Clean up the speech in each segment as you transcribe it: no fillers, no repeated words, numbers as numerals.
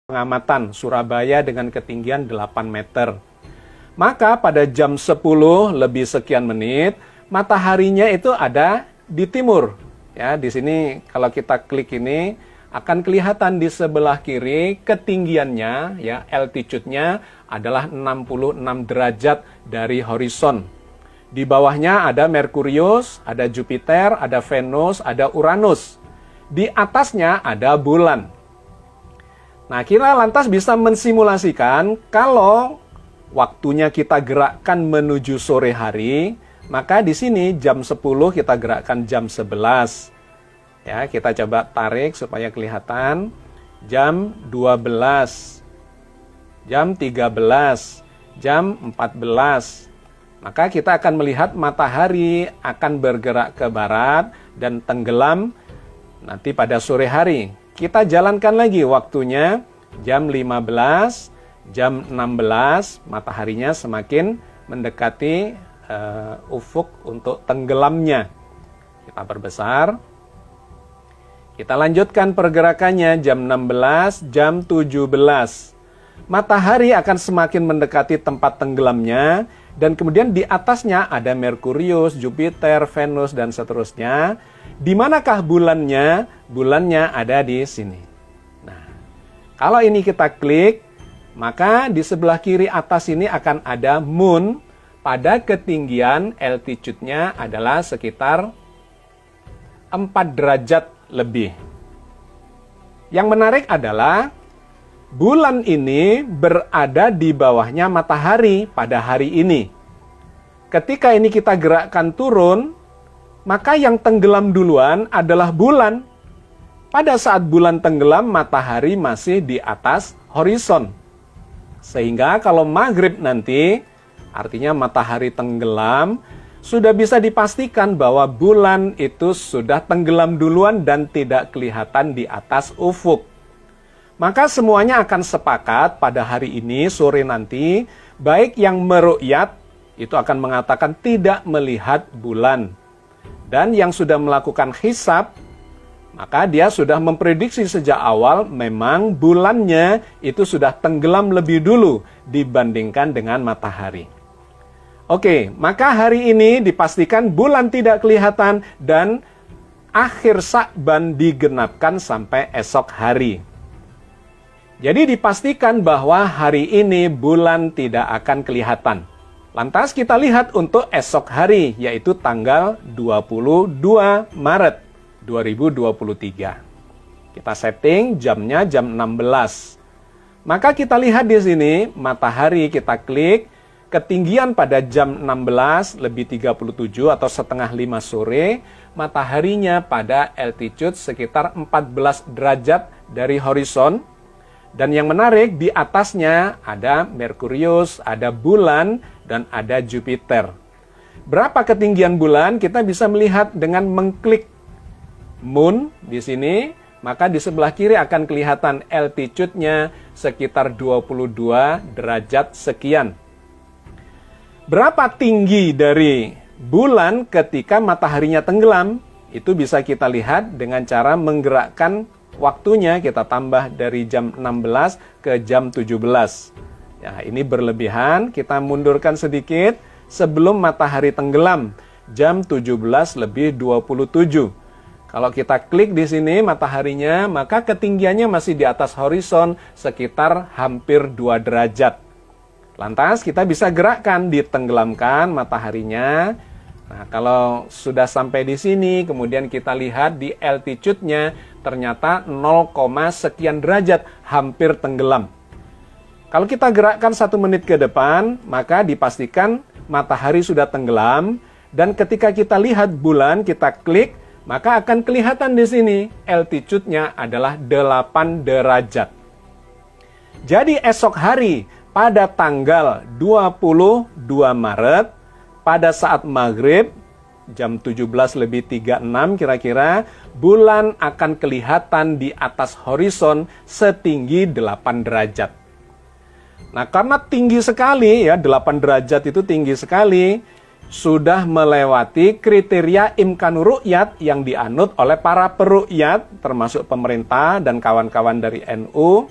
pengamatan Surabaya dengan ketinggian 8 meter. Maka pada jam 10 lebih sekian menit, mataharinya itu ada di timur. Ya, di sini kalau kita klik ini akan kelihatan di sebelah kiri ketinggiannya, ya, altitude-nya adalah 66 derajat dari horizon. Di bawahnya ada Merkurius, ada Jupiter, ada Venus, ada Uranus. Di atasnya ada bulan. Nah, kita lantas bisa mensimulasikan kalau waktunya kita gerakkan menuju sore hari, maka di sini jam 10 kita gerakkan jam 11. Ya, kita coba tarik supaya kelihatan. Jam 12, jam 13, jam 14. Maka kita akan melihat matahari akan bergerak ke barat dan tenggelam nanti pada sore hari. Kita jalankan lagi waktunya jam 15, jam 16, mataharinya semakin mendekati ufuk untuk tenggelamnya. Kita perbesar. Kita lanjutkan pergerakannya jam 16, jam 17. Matahari akan semakin mendekati tempat tenggelamnya dan kemudian di atasnya ada Merkurius, Jupiter, Venus dan seterusnya. Di manakah bulannya? Bulannya ada di sini. Nah, kalau ini kita klik, maka di sebelah kiri atas ini akan ada moon pada ketinggian altitude-nya adalah sekitar 4 derajat lebih. Yang menarik adalah bulan ini berada di bawahnya matahari pada hari ini. Ketika ini kita gerakkan turun, maka yang tenggelam duluan adalah bulan. Pada saat bulan tenggelam, matahari masih di atas horizon. Sehingga kalau maghrib nanti, artinya matahari tenggelam, sudah bisa dipastikan bahwa bulan itu sudah tenggelam duluan dan tidak kelihatan di atas ufuk. Maka semuanya akan sepakat pada hari ini, sore nanti, baik yang meru'yat, itu akan mengatakan tidak melihat bulan. Dan yang sudah melakukan hisab, maka dia sudah memprediksi sejak awal memang bulannya itu sudah tenggelam lebih dulu dibandingkan dengan matahari. Oke, maka hari ini dipastikan bulan tidak kelihatan dan akhir Sya'ban digenapkan sampai esok hari. Jadi dipastikan bahwa hari ini bulan tidak akan kelihatan. Lantas kita lihat untuk esok hari, yaitu tanggal 22 Maret 2023. Kita setting jamnya jam 16. Maka kita lihat di sini, matahari kita klik, ketinggian pada jam 16 lebih 37 atau setengah 5 sore, mataharinya pada altitude sekitar 14 derajat dari horizon. Dan yang menarik, di atasnya ada Merkurius, ada bulan, dan ada Jupiter. Berapa ketinggian bulan? Kita bisa melihat dengan mengklik moon di sini, maka di sebelah kiri akan kelihatan altitude-nya sekitar 22 derajat sekian. Berapa tinggi dari bulan ketika mataharinya tenggelam? Itu bisa kita lihat dengan cara menggerakkan waktunya, kita tambah dari jam 16 ke jam 17. Ya, ini berlebihan, kita mundurkan sedikit sebelum matahari tenggelam, jam 17 lebih 27. Kalau kita klik di sini mataharinya, maka ketinggiannya masih di atas horizon sekitar hampir 2 derajat. Lantas kita bisa gerakkan, ditenggelamkan mataharinya. Nah, kalau sudah sampai di sini, kemudian kita lihat di altitude-nya, ternyata 0, sekian derajat, hampir tenggelam. Kalau kita gerakkan 1 menit ke depan, maka dipastikan matahari sudah tenggelam, dan ketika kita lihat bulan, kita klik, maka akan kelihatan di sini, altitude-nya adalah 8 derajat. Jadi esok hari, pada tanggal 22 Maret, pada saat maghrib, jam 17 lebih 36 kira-kira, bulan akan kelihatan di atas horizon setinggi 8 derajat. Nah, karena tinggi sekali, ya 8 derajat itu tinggi sekali, sudah melewati kriteria imkanur ru'yat yang dianut oleh para peru'yat, termasuk pemerintah dan kawan-kawan dari NU,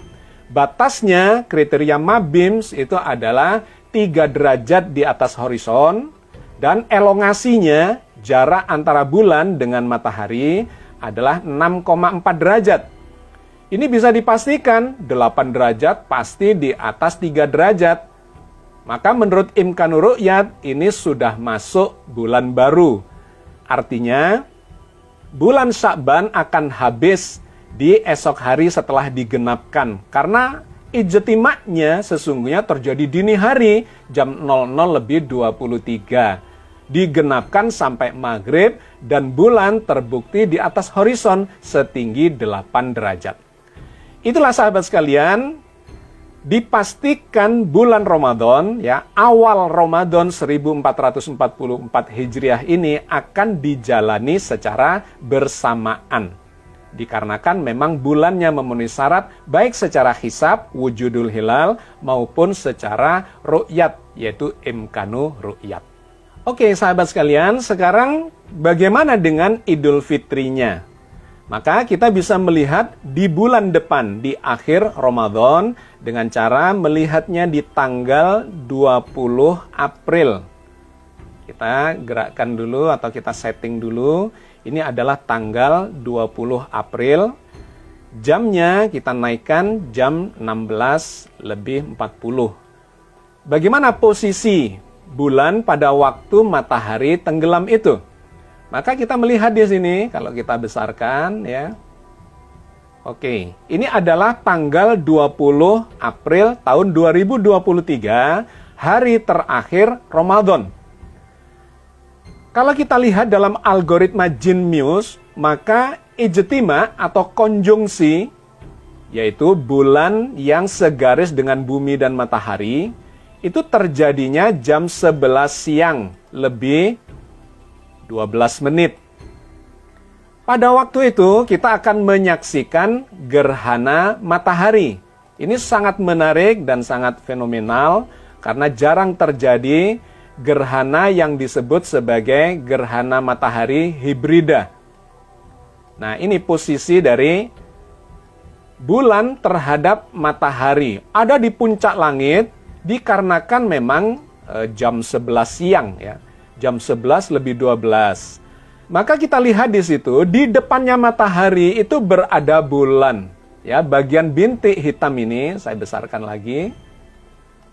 Batasnya kriteria Mabims itu adalah 3 derajat di atas horizon dan elongasinya jarak antara bulan dengan matahari adalah 6,4 derajat. Ini bisa dipastikan 8 derajat pasti di atas 3 derajat. Maka menurut Imkanur Ru'yat ini sudah masuk bulan baru. Artinya bulan Sya'ban akan habis di esok hari setelah digenapkan. Karena ijtima'nya sesungguhnya terjadi dini hari jam 00:23. Digenapkan sampai maghrib dan bulan terbukti di atas horizon setinggi 8 derajat. Itulah sahabat sekalian, dipastikan bulan Ramadan, ya, awal Ramadan 1444 Hijriah ini akan dijalani secara bersamaan. Dikarenakan memang bulannya memenuhi syarat baik secara hisab, wujudul hilal, maupun secara ru'yat, yaitu imkanu ru'yat. Oke sahabat sekalian, sekarang bagaimana dengan Idul Fitrinya? Maka kita bisa melihat di bulan depan, di akhir Ramadan, dengan cara melihatnya di tanggal 20 April. Kita gerakkan dulu atau kita setting dulu. Ini adalah tanggal 20 April. Jamnya kita naikkan jam 16:40. Bagaimana posisi bulan pada waktu matahari tenggelam itu? Maka kita melihat di sini, kalau kita besarkan ya. Oke, ini adalah tanggal 20 April tahun 2023, hari terakhir Ramadan. Kalau kita lihat dalam algoritma Genius, maka ijtima atau konjungsi, yaitu bulan yang segaris dengan bumi dan matahari, itu terjadinya jam 11 siang lebih 12 menit. Pada waktu itu kita akan menyaksikan gerhana matahari. Ini sangat menarik dan sangat fenomenal karena jarang terjadi gerhana yang disebut sebagai gerhana matahari hibrida. Nah, ini posisi dari bulan terhadap matahari. Ada di puncak langit dikarenakan memang jam 11 siang ya. Jam 11:12. Maka kita lihat di situ, di depannya matahari itu berada bulan. Ya, bagian bintik hitam ini saya besarkan lagi.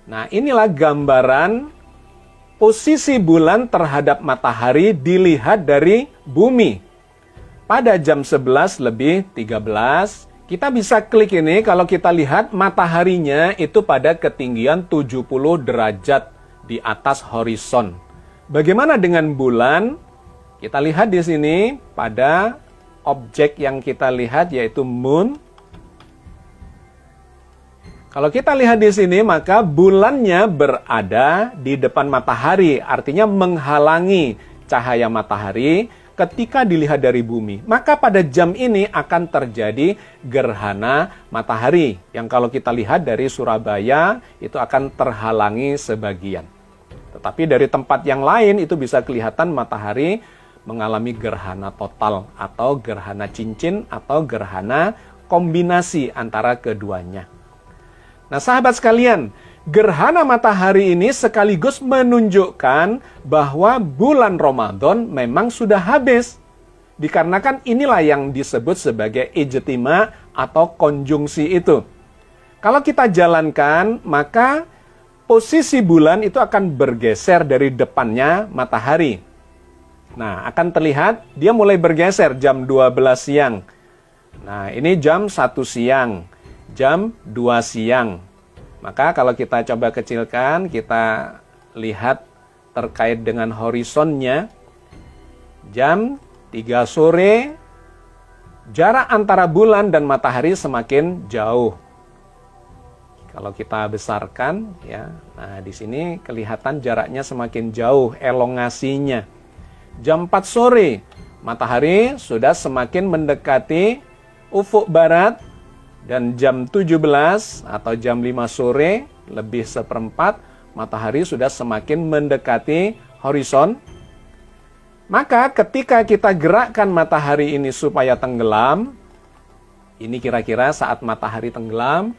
Nah, inilah gambaran posisi bulan terhadap matahari dilihat dari bumi. Pada jam 11:13, kita bisa klik ini kalau kita lihat mataharinya itu pada ketinggian 70 derajat di atas horizon. Bagaimana dengan bulan? Kita lihat di sini pada objek yang kita lihat yaitu moon. Kalau kita lihat di sini maka bulannya berada di depan matahari, artinya menghalangi cahaya matahari ketika dilihat dari bumi. Maka pada jam ini akan terjadi gerhana matahari yang kalau kita lihat dari Surabaya itu akan terhalangi sebagian. Tetapi dari tempat yang lain itu bisa kelihatan matahari mengalami gerhana total atau gerhana cincin atau gerhana kombinasi antara keduanya. Nah sahabat sekalian, gerhana matahari ini sekaligus menunjukkan bahwa bulan Ramadan memang sudah habis. Dikarenakan inilah yang disebut sebagai ijtima atau konjungsi itu. Kalau kita jalankan, maka posisi bulan itu akan bergeser dari depannya matahari. Nah, akan terlihat dia mulai bergeser jam 12 siang. Nah, ini jam 1 siang, jam 2 siang. Maka kalau kita coba kecilkan, kita lihat terkait dengan horizonnya. Jam 3 sore, jarak antara bulan dan matahari semakin jauh. Kalau kita besarkan, ya, nah di sini kelihatan jaraknya semakin jauh, elongasinya. Jam 4 sore, matahari sudah semakin mendekati ufuk barat, dan jam 17 atau jam 5 sore, lebih seperempat, matahari sudah semakin mendekati horizon. Maka ketika kita gerakkan matahari ini supaya tenggelam, ini kira-kira saat matahari tenggelam,